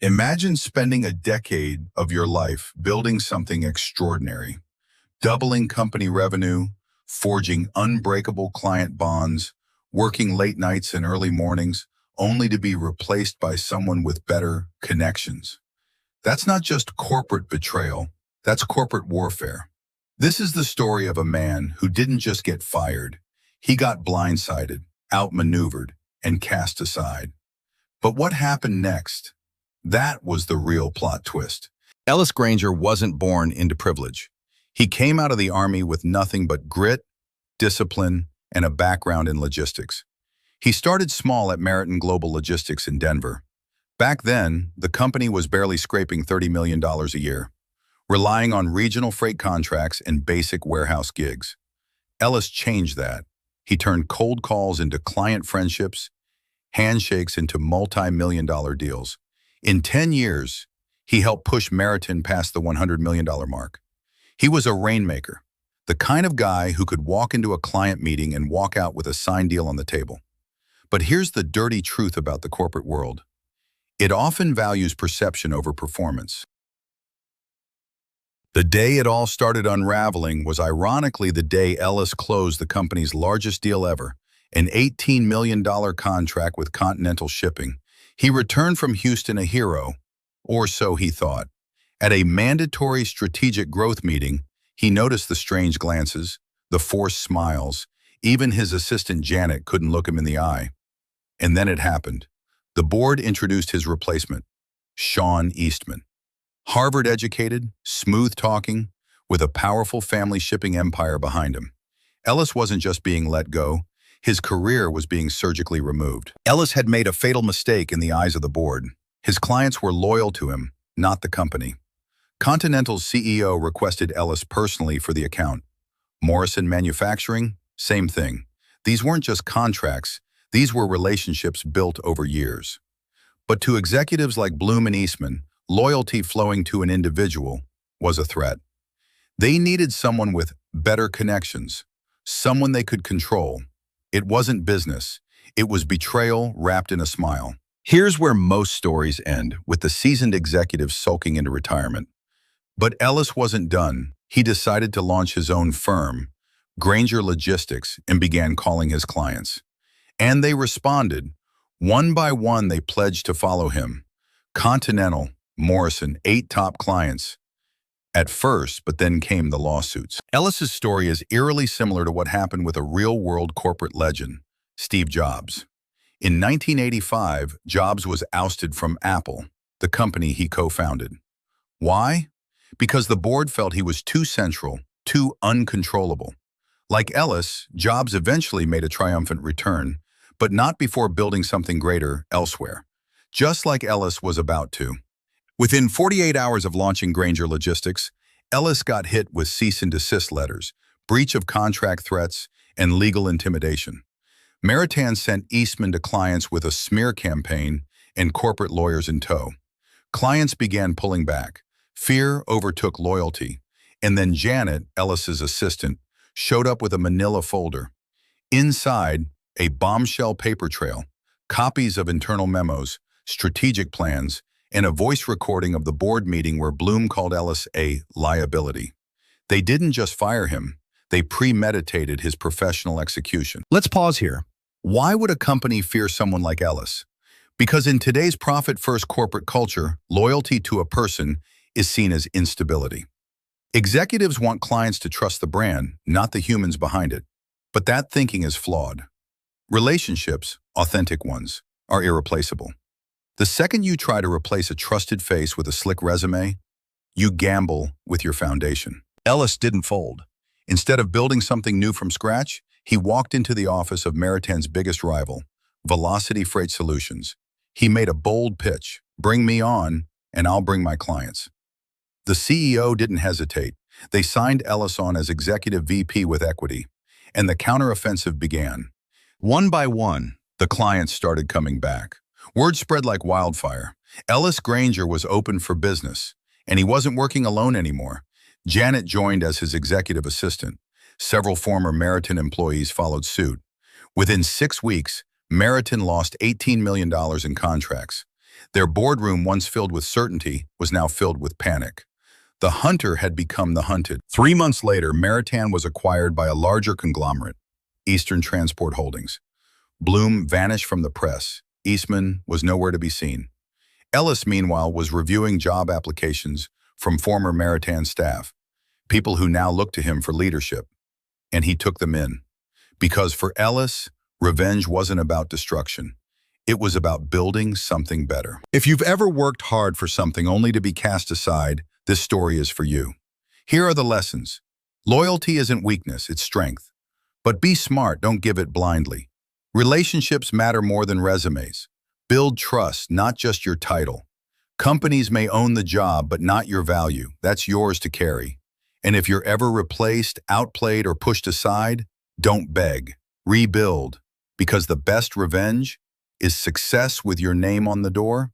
Imagine spending a decade of your life building something extraordinary, doubling company revenue, forging unbreakable client bonds, working late nights and early mornings, only to be replaced by someone with better connections. That's not just corporate betrayal, that's corporate warfare. This is the story of a man who didn't just get fired. He got blindsided, outmaneuvered, and cast aside. But what happened next? That was the real plot twist. Ellis Granger wasn't born into privilege. He came out of the Army with nothing but grit, discipline, and a background in logistics. He started small at Meriton Global Logistics in Denver. Back then, the company was barely scraping $30 million a year, relying on regional freight contracts and basic warehouse gigs. Ellis changed that. He turned cold calls into client friendships, handshakes into multi-million-dollar deals. In 10 years, he helped push Meriton past the $100 million mark. He was a rainmaker, the kind of guy who could walk into a client meeting and walk out with a signed deal on the table. But here's the dirty truth about the corporate world. It often values perception over performance. The day it all started unraveling was ironically the day Ellis closed the company's largest deal ever, an $18 million contract with Continental Shipping. He returned from Houston a hero, or so he thought. At a mandatory strategic growth meeting, he noticed the strange glances, the forced smiles. Even his assistant Janet couldn't look him in the eye. And then it happened. The board introduced his replacement, Sean Eastman. Harvard-educated, smooth-talking, with a powerful family shipping empire behind him. Ellis wasn't just being let go. His career was being surgically removed. Ellis had made a fatal mistake in the eyes of the board. His clients were loyal to him, not the company. Continental's CEO requested Ellis personally for the account. Morrison Manufacturing, same thing. These weren't just contracts, these were relationships built over years. But to executives like Bloom and Eastman, loyalty flowing to an individual was a threat. They needed someone with better connections, someone they could control. It wasn't business. It was betrayal wrapped in a smile. Here's where most stories end, with the seasoned executive sulking into retirement. But Ellis wasn't done. He decided to launch his own firm, Granger Logistics, and began calling his clients. And they responded. One by one, they pledged to follow him. Continental, Morrison, 8 top clients. At first, but then came the lawsuits. Ellis's story is eerily similar to what happened with a real-world corporate legend, Steve Jobs. In 1985, Jobs was ousted from Apple, the company he co-founded. Why? Because the board felt he was too central, too uncontrollable. Like Ellis, Jobs eventually made a triumphant return, but not before building something greater elsewhere, just like Ellis was about to. Within 48 hours of launching Granger Logistics, Ellis got hit with cease and desist letters, breach of contract threats, and legal intimidation. Meriton sent Eastman to clients with a smear campaign and corporate lawyers in tow. Clients began pulling back. Fear overtook loyalty. And then Janet, Ellis's assistant, showed up with a manila folder. Inside, a bombshell paper trail, copies of internal memos, strategic plans, and a voice recording of the board meeting where Bloom called Ellis a liability. They didn't just fire him, they premeditated his professional execution. Let's pause here. Why would a company fear someone like Ellis? Because in today's profit-first corporate culture, loyalty to a person is seen as instability. Executives want clients to trust the brand, not the humans behind it. But that thinking is flawed. Relationships, authentic ones, are irreplaceable. The second you try to replace a trusted face with a slick resume, you gamble with your foundation. Ellis didn't fold. Instead of building something new from scratch, he walked into the office of Meriton's biggest rival, Velocity Freight Solutions. He made a bold pitch, bring me on, and I'll bring my clients. The CEO didn't hesitate. They signed Ellis on as executive VP with equity, and the counteroffensive began. One by one, the clients started coming back. Word spread like wildfire. Ellis Granger was open for business, and he wasn't working alone anymore. Janet joined as his executive assistant. Several former Meriton employees followed suit. Within 6 weeks, Meriton lost $18 million in contracts. Their boardroom, once filled with certainty, was now filled with panic. The hunter had become the hunted. 3 months later, Maritan was acquired by a larger conglomerate, Eastern Transport Holdings. Bloom vanished from the press. Eastman was nowhere to be seen. Ellis, meanwhile, was reviewing job applications from former Maritan staff, people who now looked to him for leadership, and he took them in. Because for Ellis, revenge wasn't about destruction. It was about building something better. If you've ever worked hard for something only to be cast aside, this story is for you. Here are the lessons. Loyalty isn't weakness, it's strength. But be smart, don't give it blindly. Relationships matter more than resumes. Build trust, not just your title. Companies may own the job, but not your value. That's yours to carry. And if you're ever replaced, outplayed, or pushed aside, don't beg. Rebuild. Because the best revenge is success with your name on the door.